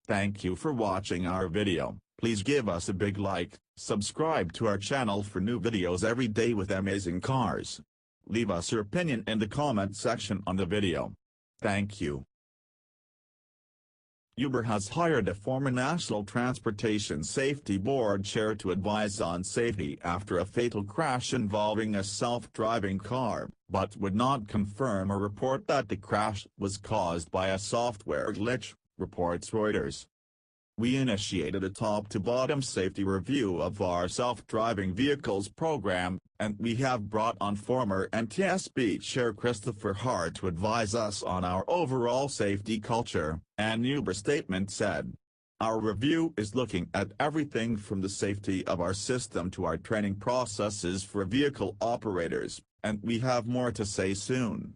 Thank you for watching our video. Please give us a big like, subscribe to our channel for new videos every day with amazing cars. Leave us your opinion in the comment section on the video. Thank you. Uber has hired a former National Transportation Safety Board chair to advise on safety after a fatal crash involving a self-driving car, but would not confirm a report that the crash was caused by a software glitch, reports Reuters. We initiated a top-to-bottom safety review of our self-driving vehicles program, and we have brought on former NTSB Chair Christopher Hart to advise us on our overall safety culture, an Uber statement said. Our review is looking at everything from the safety of our system to our training processes for vehicle operators, and we have more to say soon.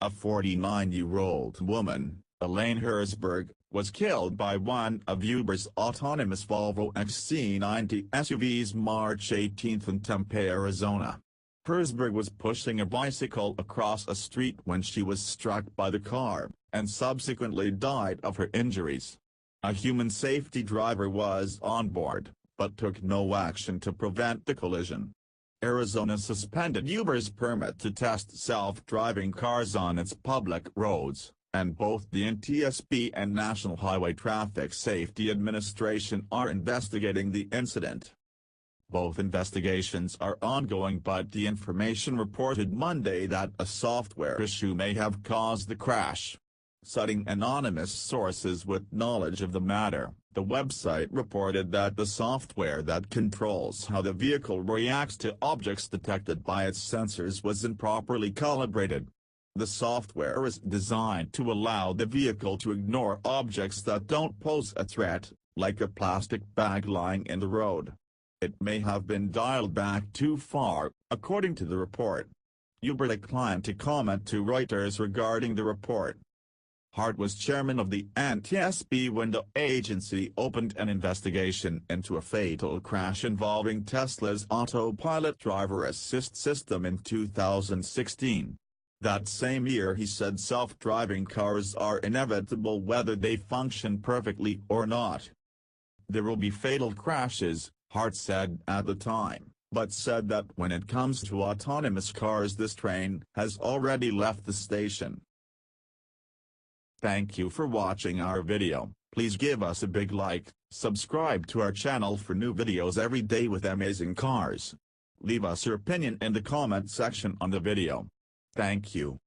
A 49-year-old woman, Elaine Herzberg, was killed by one of Uber's autonomous Volvo XC90 SUVs March 18 in Tempe, Arizona. Herzberg was pushing a bicycle across a street when she was struck by the car, and subsequently died of her injuries. A human safety driver was on board, but took no action to prevent the collision. Arizona suspended Uber's permit to test self-driving cars on its public roads, and both the NTSB and National Highway Traffic Safety Administration are investigating the incident. Both investigations are ongoing, but the information reported Monday that a software issue may have caused the crash. Citing anonymous sources with knowledge of the matter, the website reported that the software that controls how the vehicle reacts to objects detected by its sensors was improperly calibrated. The software is designed to allow the vehicle to ignore objects that don't pose a threat, like a plastic bag lying in the road. It may have been dialed back too far, according to the report. Uber declined to comment to Reuters regarding the report. Hart was chairman of the NTSB when the agency opened an investigation into a fatal crash involving Tesla's autopilot driver assist system in 2016. That same year he said self-driving cars are inevitable whether they function perfectly or not. There will be fatal crashes, Hart said at the time, but said that when it comes to autonomous cars this train has already left the station. Thank you for watching our video. Please give us a big like, subscribe to our channel for new videos every day with amazing cars. Leave us your opinion in the comment section on the video. Thank you.